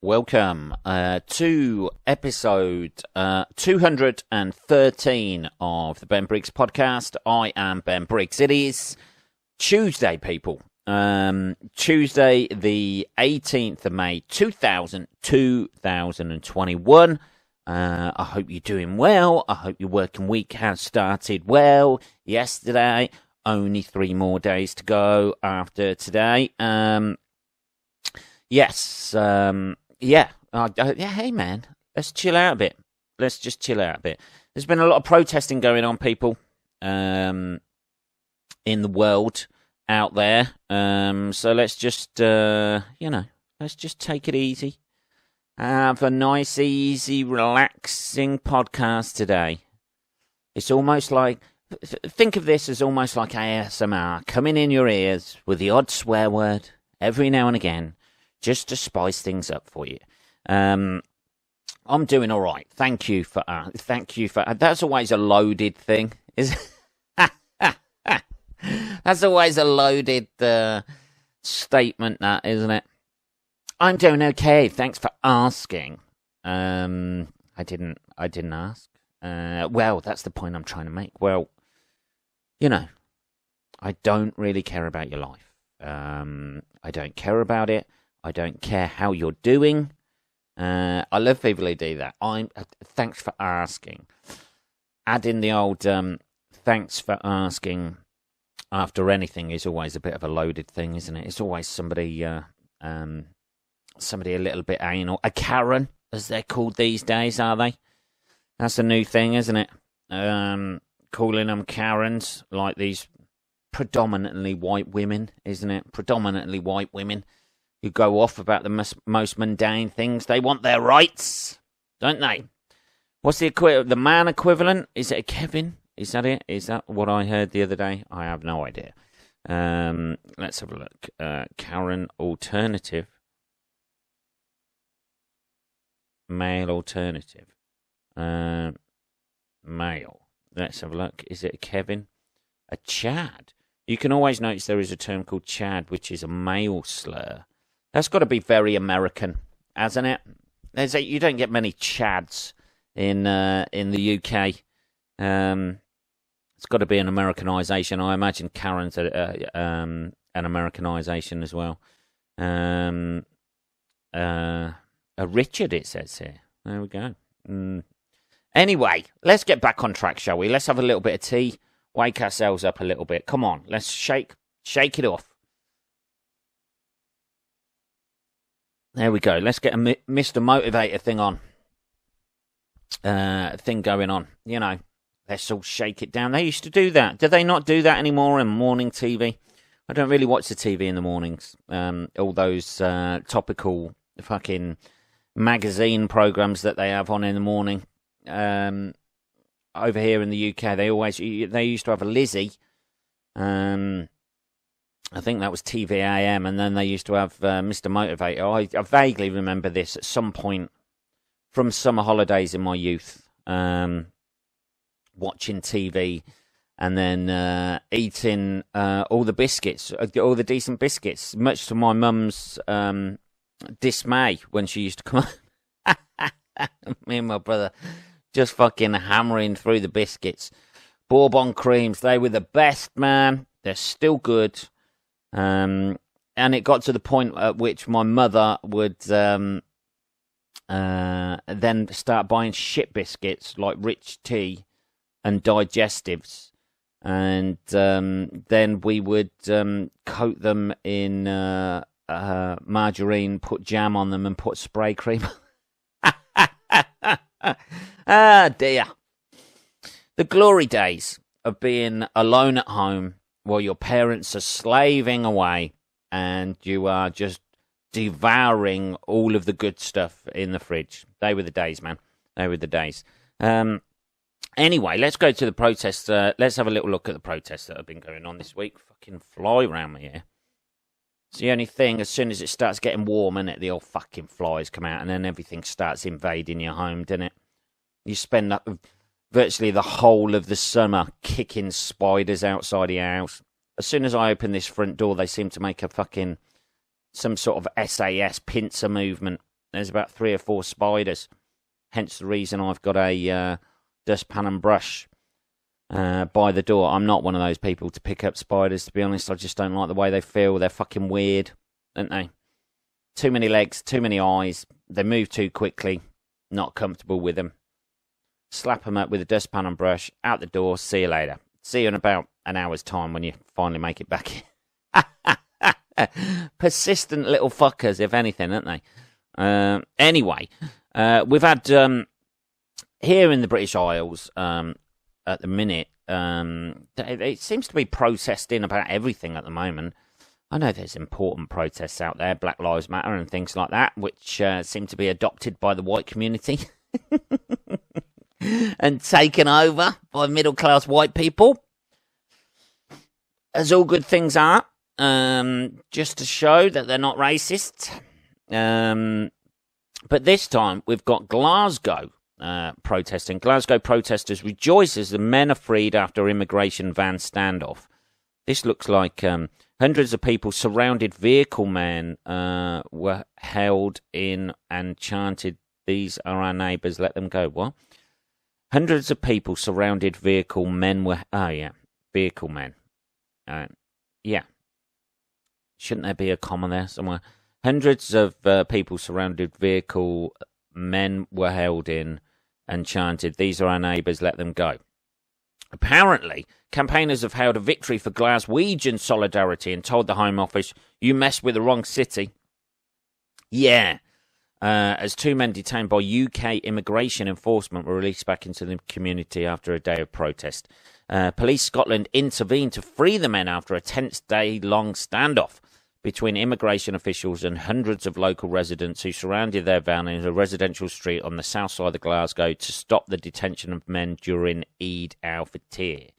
welcome to episode 213 of the Ben Briggs podcast. I am Ben Briggs. It is Tuesday, people. Tuesday, the 18th of May, 2021. I hope you're doing well. I hope your working week has started well. Yesterday, only 3 more days to go after today. Hey, man, let's chill out a bit. Let's just chill out a bit. There's been a lot of protesting going on, people, in the world out there. So let's just, let's just take it easy. Have a nice, easy, relaxing podcast today. It's almost like, think of this as almost like ASMR coming in your ears with the odd swear word every now and again, just to spice things up for you. I'm doing all right. Thank you for. That's always a loaded thing, That's always a loaded statement, that, isn't it? I'm doing okay. Thanks for asking. I didn't ask. Well, that's the point I'm trying to make. Well, I don't really care about your life. I don't care about it. I don't care how you're doing. I love people who do that. Thanks for asking. Add in the old thanks for asking after anything is always a bit of a loaded thing, isn't it? It's always somebody a little bit anal. A Karen, as they're called these days, are they? That's a new thing, isn't it? Calling them Karens, like these predominantly white women, isn't it? Predominantly white women who go off about the most mundane things. They want their rights, don't they? What's the man equivalent? Is it a Kevin? Is that it? Is that what I heard the other day? I have no idea. Let's have a look. Karen alternative. Male alternative. Male. Let's have a look. Is it a Kevin? A Chad. You can always notice there is a term called Chad, which is a male slur. That's got to be very American, hasn't it? You don't get many Chads in the UK. It's got to be an Americanization. I imagine Karen's an Americanization as well. A Richard, it says here. There we go. Anyway, let's get back on track, shall we? Let's have a little bit of tea. Wake ourselves up a little bit. Come on, let's shake it off. There we go. Let's get a Mr. Motivator thing going on. Let's all shake it down. They used to do that. Do they not do that anymore in morning TV? I don't really watch the TV in the mornings. All those topical fucking magazine programs that they have on in the morning. Over here in the UK, they used to have a Lizzie. I think that was TVAM, and then they used to have Mr. Motivator. I vaguely remember this at some point from summer holidays in my youth, watching TV and then eating all the biscuits, all the decent biscuits, much to my mum's dismay when she used to come on. Me and my brother just fucking hammering through the biscuits. Bourbon creams, they were the best, man. They're still good. And it got to the point at which my mother would then start buying shit biscuits like Rich Tea and digestives. And then we would coat them in margarine, put jam on them and put spray cream. Ah, dear. The glory days of being alone at home while your parents are slaving away and you are just devouring all of the good stuff in the fridge. They were the days, man. They were the days. Anyway, let's go to the protests. Let's have a little look at the protests that have been going on this week. Fucking fly around me here. It's the only thing, as soon as it starts getting warm, innit, the old fucking flies come out and then everything starts invading your home, doesn't it? You spend virtually the whole of the summer kicking spiders outside your house. As soon as I open this front door, they seem to make some sort of SAS pincer movement there's about 3 or 4 spiders. Hence the reason I've got a dustpan and brush by the door. I'm not one of those people to pick up spiders, to be honest. I just don't like the way they feel. They're fucking weird, aren't they? Too many legs, too many eyes. They move too quickly. Not comfortable with them. Slap them up with a dustpan and brush. Out the door. See you later. See you in about an hour's time when you finally make it back. Persistent little fuckers, if anything, aren't they? Anyway, we've had here in the British Isles at the minute. It seems to be protesting about everything at the moment. I know there's important protests out there, Black Lives Matter and things like that, which seem to be adopted by the white community and taken over by middle-class white people, as all good things are, just to show that they're not racist. But this time, we've got Glasgow protesting. Glasgow protesters rejoice as the men are freed after immigration van standoff. This looks like hundreds of people surrounded vehicle men were held in and chanted, "These are our neighbours, let them go." What? Hundreds of people surrounded vehicle men were... Oh, yeah. Vehicle men. Yeah. Shouldn't there be a comma there somewhere? Hundreds of people surrounded vehicle men were held in and chanted, "These are our neighbours, let them go." Apparently, campaigners have hailed a victory for Glaswegian solidarity and told the Home Office, "You messed with the wrong city." Yeah. As 2 men detained by UK immigration enforcement were released back into the community after a day of protest. Police Scotland intervened to free the men after a tense day-long standoff between immigration officials and hundreds of local residents who surrounded their van in a residential street on the south side of Glasgow to stop the detention of men during Eid al-Fitr.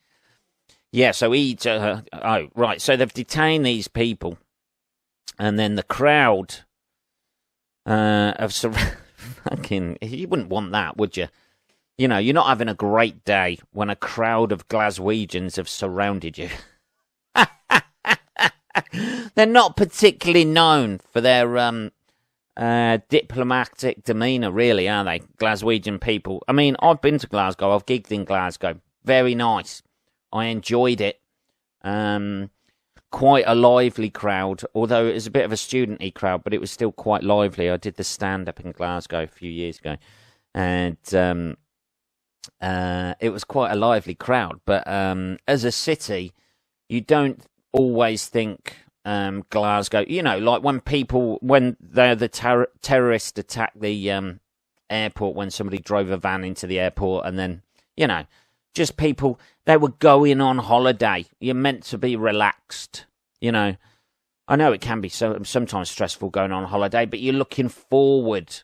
Yeah, so Eid... oh, right, so they've detained these people, and then the crowd of... fucking... You wouldn't want that, would you? You know, you're not having a great day when a crowd of Glaswegians have surrounded you. They're not particularly known for their diplomatic demeanour, really, are they? Glaswegian people. I mean, I've been to Glasgow. I've gigged in Glasgow. Very nice. I enjoyed it. Quite a lively crowd, although it was a bit of a student-y crowd, but it was still quite lively. I did the stand-up in Glasgow a few years ago, and it was quite a lively crowd. But as a city, you don't always think Glasgow, you know, like when the terrorists attacked the airport, when somebody drove a van into the airport, and then, you know, just people, they were going on holiday. You're meant to be relaxed, you know. I know it can be sometimes stressful going on holiday, but you're looking forward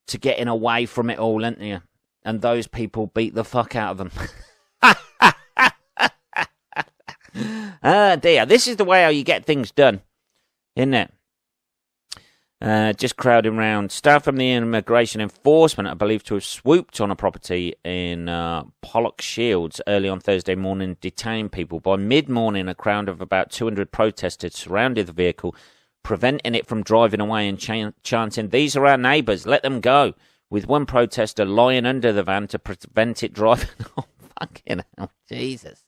to getting away from it all, aren't you? And those people beat the fuck out of them. Ah, dear. This is the way how you get things done, isn't it? Just crowding round. Staff from the immigration enforcement are believed to have swooped on a property in Pollokshields early on Thursday morning, detained people. By mid-morning, a crowd of about 200 protesters surrounded the vehicle, preventing it from driving away and chanting, "These are our neighbours, let them go," with one protester lying under the van to prevent it driving. Oh, fucking hell, Jesus.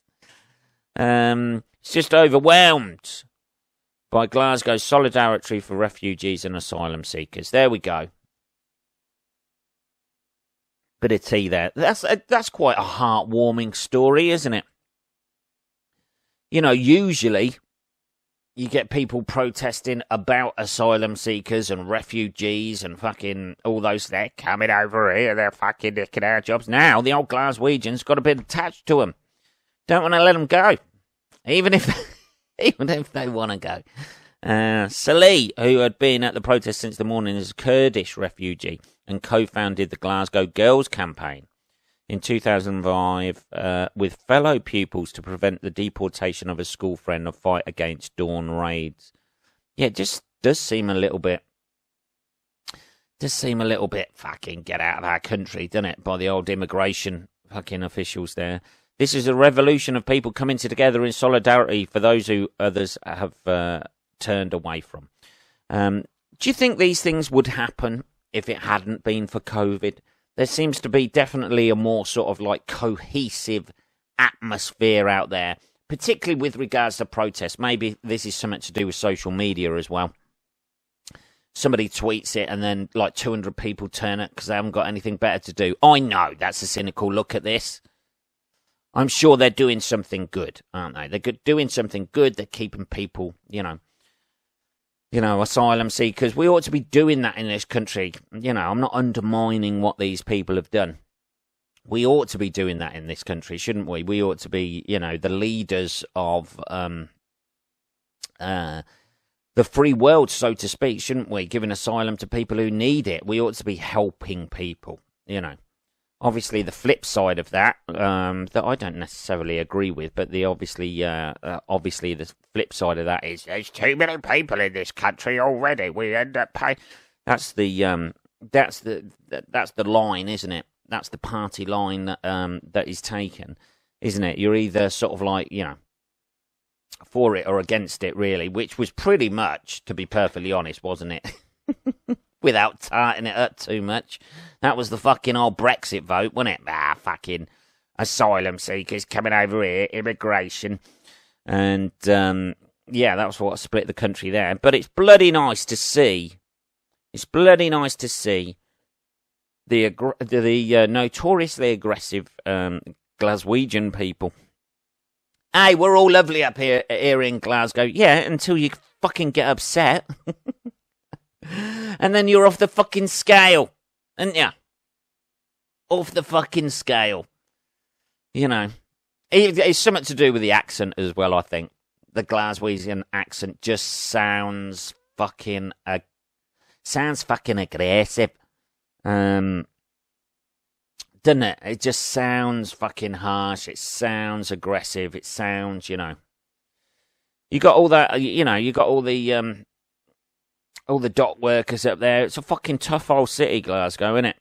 It's just overwhelmed by Glasgow's solidarity for refugees and asylum seekers. There we go. Bit of tea there. That's quite a heartwarming story, isn't it? You know, usually you get people protesting about asylum seekers and refugees and fucking all those. They're coming over here. They're fucking nicking our jobs. Now the old Glaswegians got a bit attached to them. Don't want to let them go, even if they want to go. Salih, who had been at the protest since the morning, is a Kurdish refugee and co-founded the Glasgow Girls Campaign in 2005 with fellow pupils to prevent the deportation of a school friend and fight against dawn raids. Yeah, it just does seem a little bit fucking get out of our country, doesn't it, by the old immigration fucking officials there. This is a revolution of people coming together in solidarity for those who others have turned away from. Do you think these things would happen if it hadn't been for COVID. There seems to be definitely a more sort of like cohesive atmosphere out there, particularly with regards to protests. Maybe this is something to do with social media as well. Somebody tweets it and then like 200 people turn it because they haven't got anything better to do. I know that's a cynical look at this. I'm sure they're doing something good, aren't they? They're doing something good. They're keeping people, asylum seekers. We ought to be doing that in this country. I'm not undermining what these people have done. We ought to be doing that in this country, shouldn't we? We ought to be, the leaders of the free world, so to speak, shouldn't we? Giving asylum to people who need it. We ought to be helping people, Obviously, the flip side of that, that I don't necessarily agree with, but obviously the flip side of that is there's too many people in this country already. We end up paying. That's the line, isn't it? That's the party line that is taken, isn't it? You're either sort of like for it or against it, really, which was pretty much, to be perfectly honest, wasn't it? Without tarting it up too much. That was the fucking old Brexit vote, wasn't it? Fucking asylum seekers coming over here, immigration. And, that was what split the country there. But it's bloody nice to see. It's bloody nice to see the notoriously aggressive Glaswegian people. Hey, we're all lovely up here in Glasgow. Yeah, until you fucking get upset. And then you're off the fucking scale, aren't you? Off the fucking scale. It's something to do with the accent as well, I think. The Glaswegian accent just sounds fucking aggressive. Doesn't it? It just sounds fucking harsh. It sounds aggressive. It sounds, You got all that, you got all the dock workers up there. It's a fucking tough old city, Glasgow, isn't it?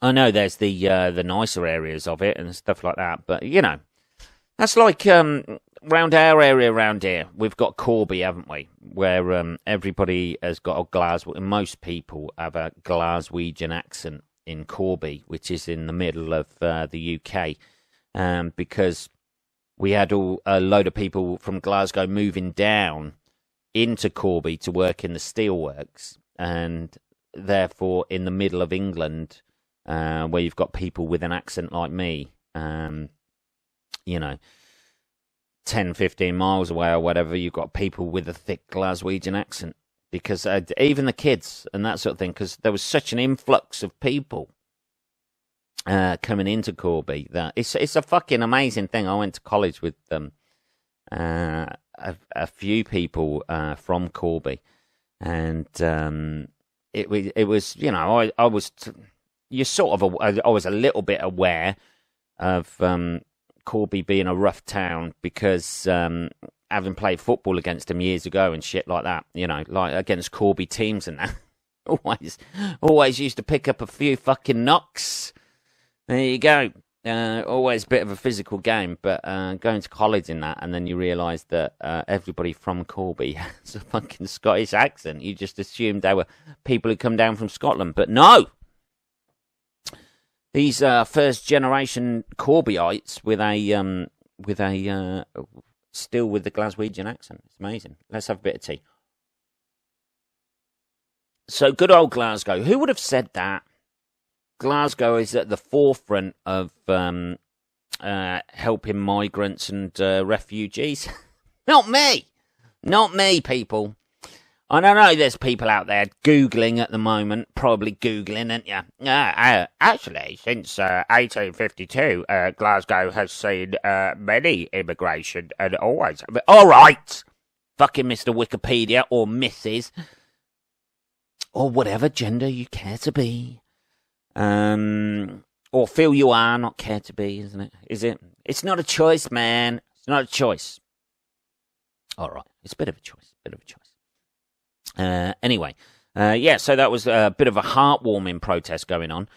I know there's the nicer areas of it and stuff like that, but that's like round our area around here. We've got Corby, haven't we? Where everybody has got a most people have a Glaswegian accent in Corby, which is in the middle of the UK, because we had a load of people from Glasgow moving down into Corby to work in the steelworks, and therefore in the middle of England, where you've got people with an accent like me, 10, 15 miles away or whatever, you've got people with a thick Glaswegian accent, because even the kids and that sort of thing, because there was such an influx of people coming into Corby that it's a fucking amazing thing. I went to college with them. A few people from Corby, and it was I was I was a little bit aware of Corby being a rough town because having played football against them years ago and shit like that, like against Corby teams and that, always used to pick up a few fucking knocks. There you go. Always a bit of a physical game, but going to college in that, and then you realise that everybody from Corby has a fucking Scottish accent. You just assumed they were people who come down from Scotland, but no! These first generation Corbyites still with the Glaswegian accent. It's amazing. Let's have a bit of tea. So good old Glasgow. Who would have said that? Glasgow is at the forefront of helping migrants and refugees. Not me, people. I don't know. There's people out there Googling at the moment, probably Googling, aren't you? Actually, since 1852, Glasgow has seen many immigration and always. All right, fucking Mr. Wikipedia or Mrs. or whatever gender you care to be. Or feel you are, not care to be, isn't it? Is it? It's not a choice, man. It's not a choice. All right. It's a bit of a choice. Anyway, so that was a bit of a heartwarming protest going on.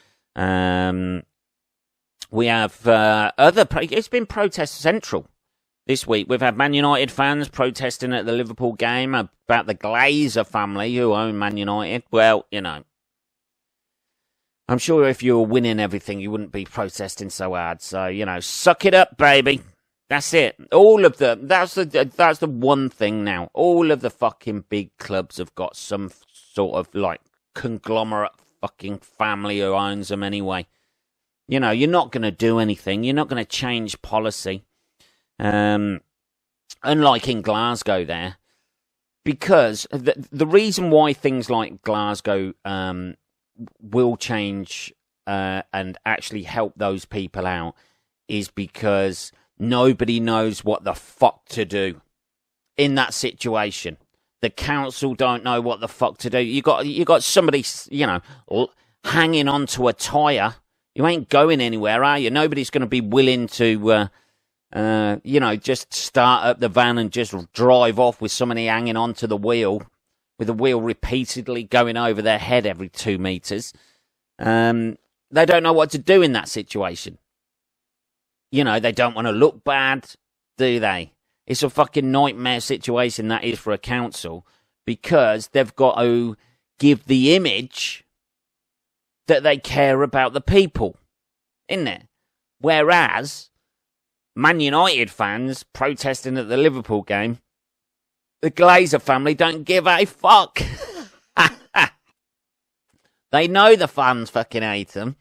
We have it's been protest central this week. We've had Man United fans protesting at the Liverpool game about the Glazer family who own Man United. Well, I'm sure if you were winning everything, you wouldn't be protesting so hard. So, suck it up, baby. That's it. All of them. That's the one thing now. All of the fucking big clubs have got some sort of like conglomerate fucking family who owns them anyway. You're not going to do anything. You're not going to change policy. Unlike in Glasgow there. Because the reason why things like Glasgow will change and actually help those people out is because nobody knows what the fuck to do in that situation. The council don't know what the fuck to do. You got somebody, hanging onto a tyre. You ain't going anywhere, are you? Nobody's going to be willing to, just start up the van and just drive off with somebody hanging onto the wheel, with the wheel repeatedly going over their head every 2 meters. They don't know what to do in that situation. They don't want to look bad, do they? It's a fucking nightmare situation that is for a council, because they've got to give the image that they care about the people, isn't it? Whereas Man United fans protesting at the Liverpool game, the Glazer family don't give a fuck. They know the fans fucking hate them.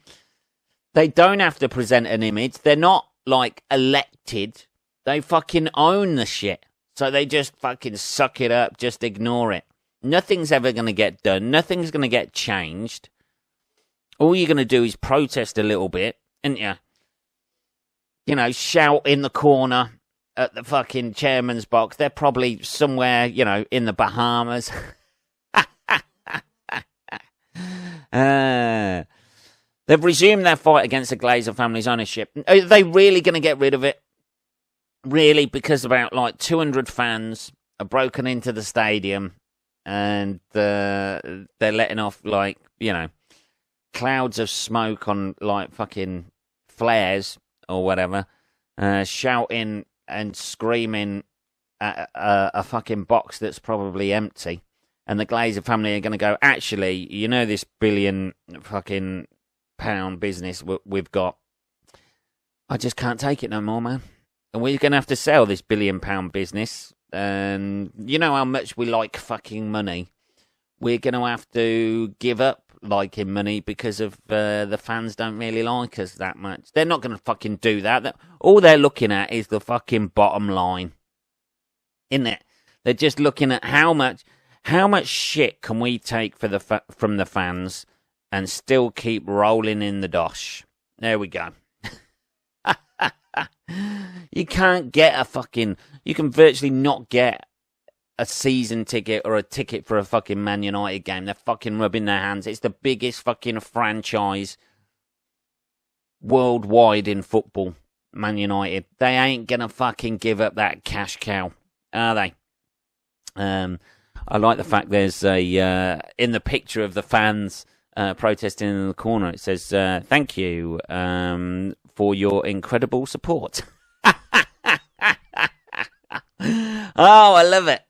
They don't have to present an image. They're not, like, elected. They fucking own the shit. So they just fucking suck it up, just ignore it. Nothing's ever going to get done. Nothing's going to get changed. All you're going to do is protest a little bit, aren't you? Shout in the corner at the fucking chairman's box. They're probably somewhere, in the Bahamas. They've resumed their fight against the Glazer family's ownership. Are they really going to get rid of it? Really? Because about, 200 fans are broken into the stadium and they're letting off, clouds of smoke on, fucking flares or whatever, shouting and screaming at a fucking box that's probably empty. And the Glazer family are going to go, actually, this billion fucking pound business we've got, I just can't take it no more, man. And we're going to have to sell this £1 billion business. And you know how much we like fucking money. We're going to have to give up liking money because of the fans don't really like us that much. They're not going to fucking do that. All they're looking at is the fucking bottom line, isn't it? They're just looking at how much shit can we take from the fans and still keep rolling in the dosh. There we go. You can't get you can virtually not get a season ticket or a ticket for a fucking Man United game. They're fucking rubbing their hands. It's the biggest fucking franchise worldwide in football, Man United. They ain't gonna fucking give up that cash cow, are they? I like the fact there's in the picture of the fans protesting in the corner, it says, thank you for your incredible support. Oh, I love it.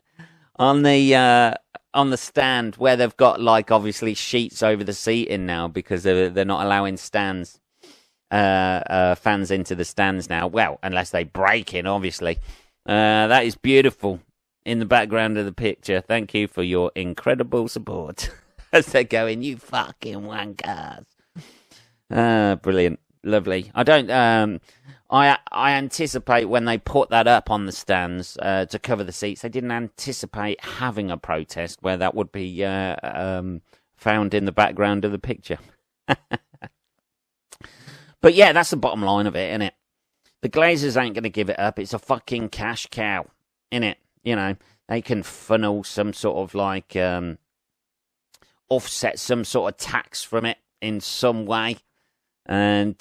On the stand where they've got obviously sheets over the seating now because they're not allowing fans into the stands now. Well, unless they break in, obviously. That is beautiful in the background of the picture. Thank you for your incredible support. As they're going, you fucking wankers. Brilliant. Lovely. I don't. I anticipate when they put that up on the stands to cover the seats, they didn't anticipate having a protest where that would be found in the background of the picture. But yeah, that's the bottom line of it, isn't it? The Glazers ain't going to give it up. It's a fucking cash cow, innit? They can funnel some sort of offset some sort of tax from it in some way and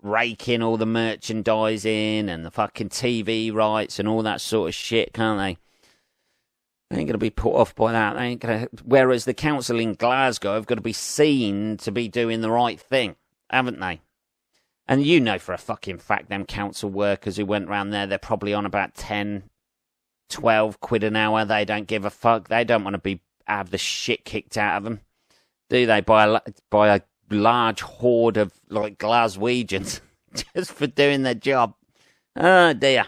rake in all the merchandising and the fucking TV rights and all that sort of shit, can't they? They ain't going to be put off by that. They ain't going to. Whereas the council in Glasgow have got to be seen to be doing the right thing, haven't they? And for a fucking fact, them council workers who went round there, they're probably on about 10, 12 quid an hour. They don't give a fuck. They don't want to have the shit kicked out of them, do they? By a large horde of like Glaswegians just for doing their job. Oh dear.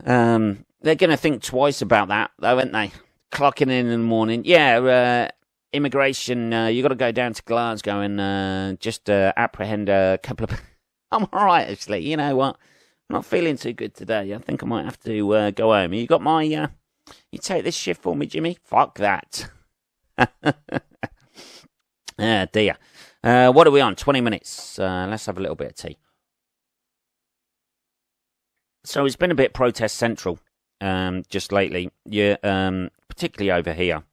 They're going to think twice about that, though, aren't they? Clocking in the morning. Yeah, immigration, you got to go down to Glasgow and just apprehend a couple of... I'm all right, actually. You know what? I'm not feeling too good today. I think I might have to go home. You got my... you take this shift for me, Jimmy? Fuck that. Dear. What are we on? 20 minutes. Let's have a little bit of tea. So it's been a bit protest central just lately. Yeah, particularly over here.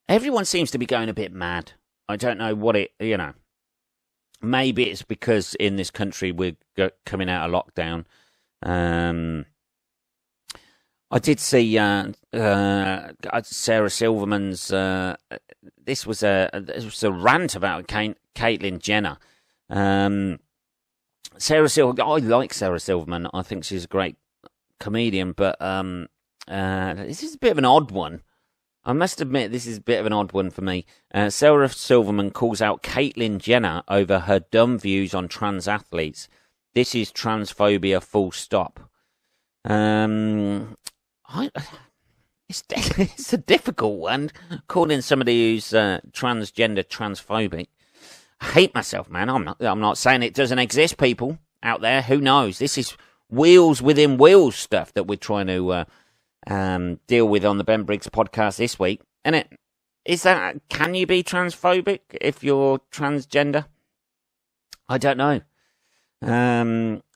Everyone seems to be going a bit mad. I don't know what it, maybe it's because in this country we're coming out of lockdown. I did see Sarah Silverman's. This was a rant about Caitlyn Jenner. Sarah Silverman. I like Sarah Silverman. I think she's a great comedian, but this is a bit of an odd one. I must admit, this is a bit of an odd one for me. Sarah Silverman calls out Caitlyn Jenner over her dumb views on trans athletes. This is transphobia, full stop. It's a difficult one, calling somebody who's transgender transphobic. I hate myself, man. I'm not saying it doesn't exist, people out there. Who knows? This is wheels within wheels stuff that we're trying to deal with on the Ben Briggs podcast this week. And can you be transphobic if you're transgender? I don't know.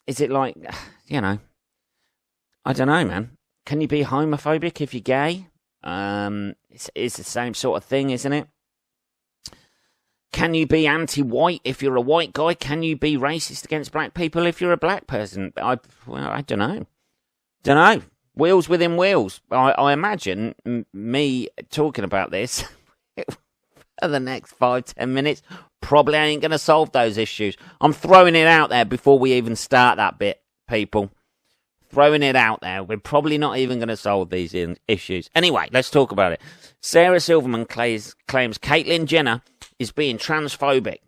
Is it like, I don't know, man. Can you be homophobic if you're gay? It's the same sort of thing, isn't it? Can you be anti-white if you're a white guy? Can you be racist against black people if you're a black person? I don't know. Don't know. Wheels within wheels. I imagine me talking about this for the next 5-10 minutes probably ain't going to solve those issues. I'm throwing it out there before we even start that bit, people. Throwing it out there. We're probably not even going to solve these issues. Anyway, let's talk about it. Sarah Silverman claims Caitlyn Jenner is being transphobic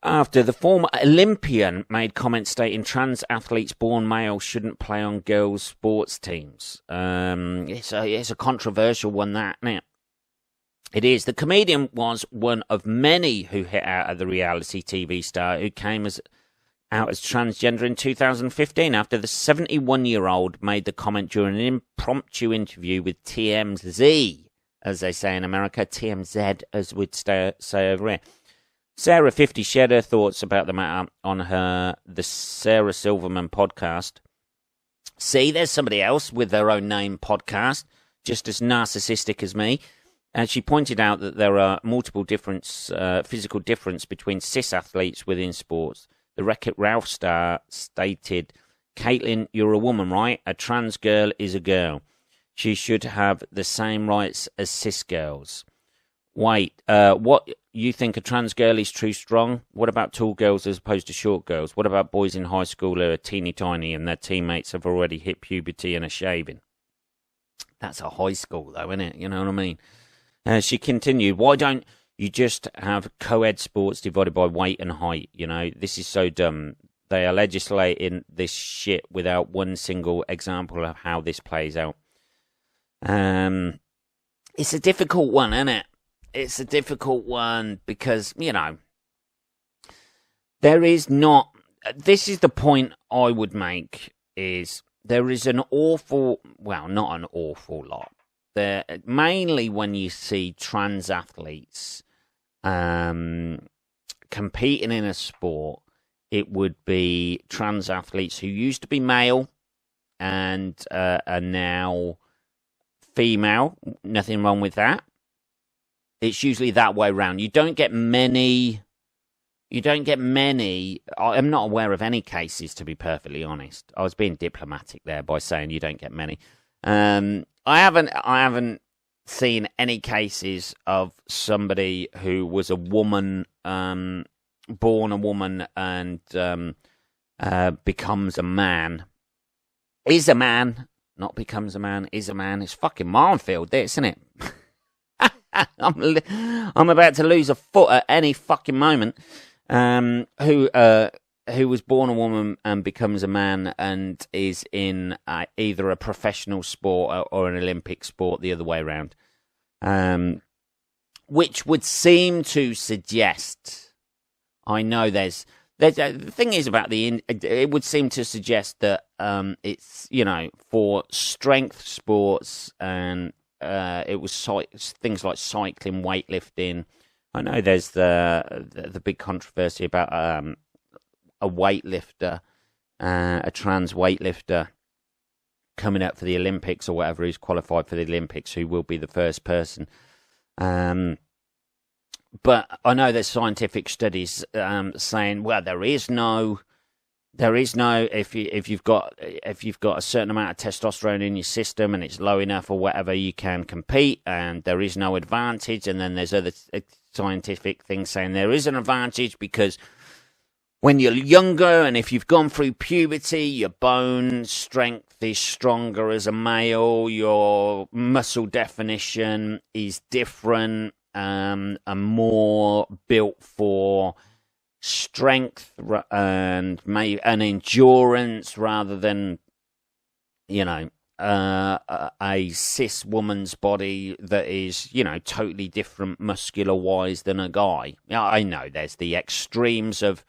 after the former Olympian made comments stating trans athletes born male shouldn't play on girls' sports teams. It's a controversial one, that, isn't it? It is. The comedian was one of many who hit out at the reality TV star who came out as transgender in 2015 after the 71-year-old made the comment during an impromptu interview with TMZ, as they say in America, TMZ, as we'd say over here. Sarah, 50, shared her thoughts about the matter on the Sarah Silverman podcast. See, there's somebody else with their own name podcast, just as narcissistic as me. And she pointed out that there are multiple physical difference between cis athletes within sports. The Wreck-It Ralph star stated, Caitlyn, you're a woman, right? A trans girl is a girl. She should have the same rights as cis girls. Wait, what? You think a trans girl is too strong? What about tall girls as opposed to short girls? What about boys in high school who are teeny tiny and their teammates have already hit puberty and are shaving? That's a high school, though, isn't it? You know what I mean? She continued, why don't you just have co-ed sports divided by weight and height? This is so dumb. They are legislating this shit without one single example of how this plays out. It's a difficult one, isn't it? It's a difficult one because, there is not... This is the point I would make, is there is an awful... Well, not an awful lot. Mainly when you see trans athletes competing in a sport, it would be trans athletes who used to be male and are now female. Nothing wrong with that. It's usually that way around. You don't get many. I'm not aware of any cases, to be perfectly honest. I was being diplomatic there by saying you don't get many. I haven't seen any cases of somebody who was a woman, born a woman, and becomes a man. Is a man, not becomes a man, is a man. It's fucking minefield, this, isn't it? I'm about to lose a foot at any fucking moment. Who was born a woman and becomes a man and is in either a professional sport or an Olympic sport, the other way around. Which would seem to suggest, I know there's the thing is about it would seem to suggest that it's, you know, for strength sports and it was things like cycling, weightlifting. I know there's the big controversy about a weightlifter, a trans weightlifter coming up for the Olympics or whatever, who's qualified for the Olympics, who will be the first person. But I know there's scientific studies saying, well, there is no if you've got a certain amount of testosterone in your system and it's low enough or whatever, you can compete, and there is no advantage. And then there's other scientific things saying there is an advantage because when you're younger and if you've gone through puberty, your bone strength is stronger as a male, your muscle definition is different, and more built for strength and endurance rather than, you know, a cis woman's body that is, you know, totally different muscular wise than a guy. I know there's the extremes of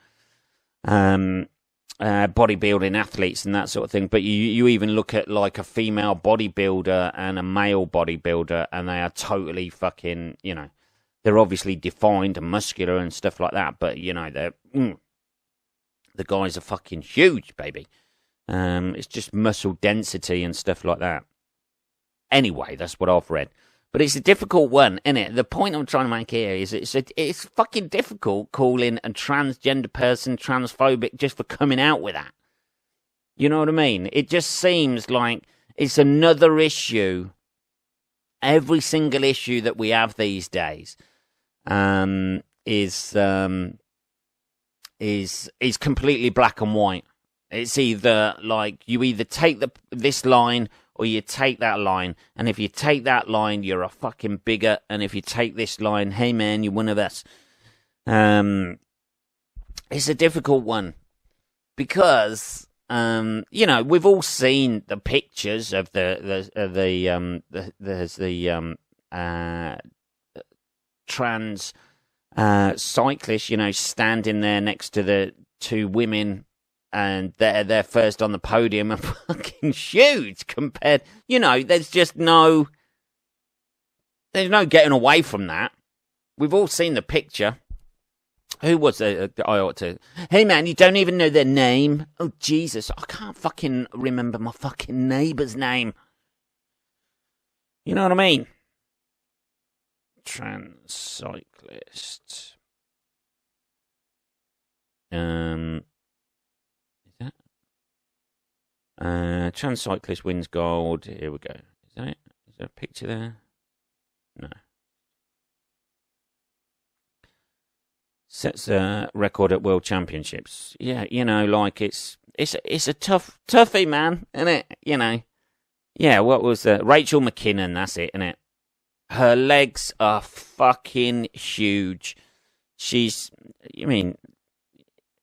bodybuilding athletes and that sort of thing, but you even look at like a female bodybuilder and a male bodybuilder, and they are totally fucking, you know, they're obviously defined and muscular and stuff like that, but you know, the guys are fucking huge, baby. It's just muscle density and stuff like that. Anyway, that's what I've read. But it's a difficult one, isn't it? The point I'm trying to make here is it's fucking difficult calling a transgender person transphobic just for coming out with that. You know what I mean? It just seems like it's another issue. Every single issue that we have these days is completely black and white. It's either like you either take this line or you take that line, and if you take that line, you're a fucking bigot, and if you take this line, hey man, you're one of us. It's a difficult one because you know, we've all seen the pictures of there's the trans cyclist, you know, standing there next to the two women, and they're first on the podium and fucking huge compared, you know, there's no getting away from that. We've all seen the picture. Who was it? I ought to. Hey man, you don't even know their name. Oh Jesus, I can't fucking remember my fucking neighbour's name. You know what I mean? Trans cyclist. Is that? Trans cyclist wins gold. Here we go. Is that it? Is there a picture there? No. Sets a record at World Championships. Yeah, you know, like it's a toughie, man, isn't it? You know. Yeah, what was that? Rachel McKinnon, that's it, isn't it? Her legs are fucking huge. She's, I mean,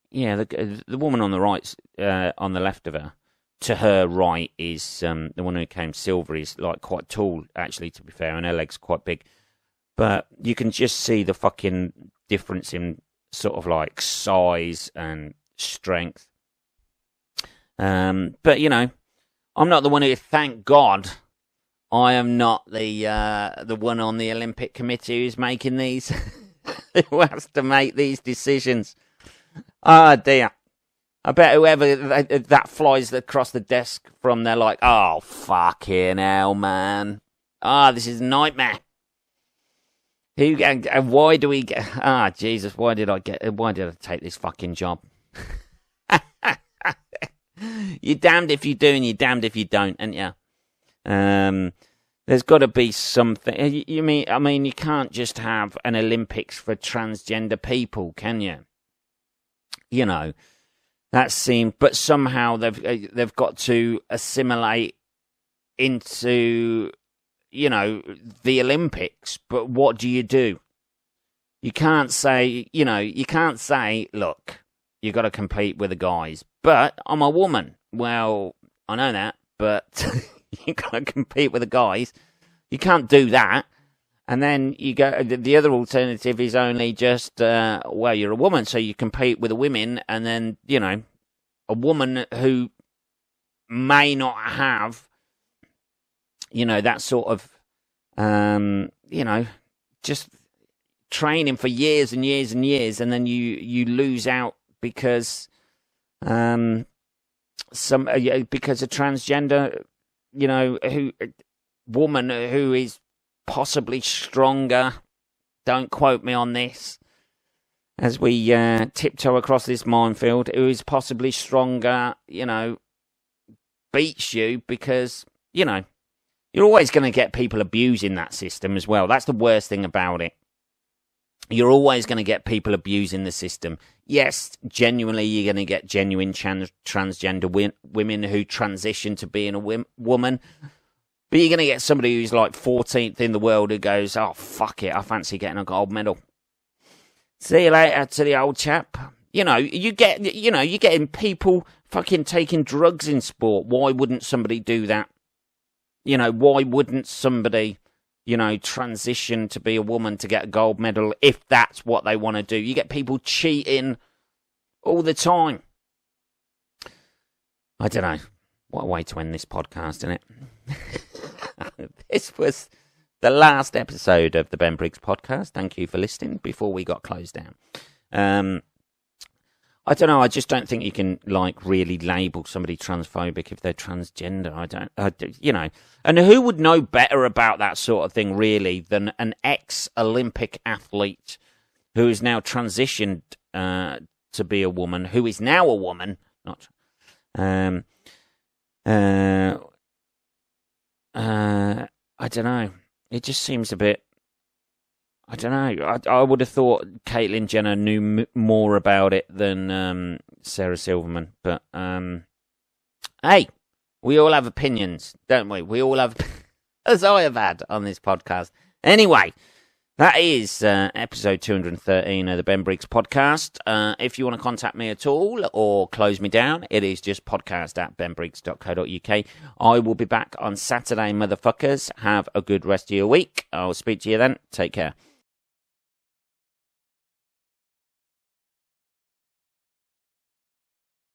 yeah, the woman on the right, on the left of her, to her right is the one who came silver, is like quite tall, actually, to be fair, and her legs quite big. But you can just see the fucking difference in sort of like size and strength. But you know, I'm not the one who, thank God, I am not the one on the Olympic committee who's making these, who has to make these decisions. Ah, dear. I bet whoever that flies across the desk from, they're like, oh, fucking hell, man. Ah, this is a nightmare. Why do we get? Ah, Jesus! Why did I take this fucking job? You're damned if you do, and you're damned if you don't, aren't you? There's got to be something. I mean, you can't just have an Olympics for transgender people, can you? You know, that seemed. But somehow they've got to assimilate into, the Olympics, but what do? You can't say, look, you got to compete with the guys, but I'm a woman. Well, I know that, but you got to compete with the guys. You can't do that. And then you go, the other alternative is only just, you're a woman, so you compete with the women, and then, a woman who may not have, that sort of, just training for years and years and years, and then you lose out because, because a transgender, woman who is possibly stronger, don't quote me on this, as we tiptoe across this minefield, who is possibly stronger, beats you because, you're always going to get people abusing that system as well. That's the worst thing about it. You're always going to get people abusing the system. Yes, genuinely, you're going to get genuine transgender women who transition to being a woman. But you're going to get somebody who's like 14th in the world who goes, oh, fuck it, I fancy getting a gold medal. See you later to the old chap. You're getting people fucking taking drugs in sport. Why wouldn't somebody do that? Why wouldn't somebody, transition to be a woman to get a gold medal if that's what they want to do? You get people cheating all the time. I don't know. What a way to end this podcast, isn't it? This was the last episode of the Ben Briggs podcast. Thank you for listening before we got closed down. I don't know. I just don't think you can really label somebody transphobic if they're transgender. And who would know better about that sort of thing really than an ex-Olympic athlete who is now transitioned to be a woman, who is now a woman, not. I don't know. It just seems a bit. I don't know. I would have thought Caitlyn Jenner knew more about it than Sarah Silverman. But hey, we all have opinions, don't we? We all have, as I have had on this podcast. Anyway, that is episode 213 of the Ben Briggs podcast. If you want to contact me at all or close me down, it is just podcast@benbriggs.co.uk. I will be back on Saturday, motherfuckers. Have a good rest of your week. I'll speak to you then. Take care.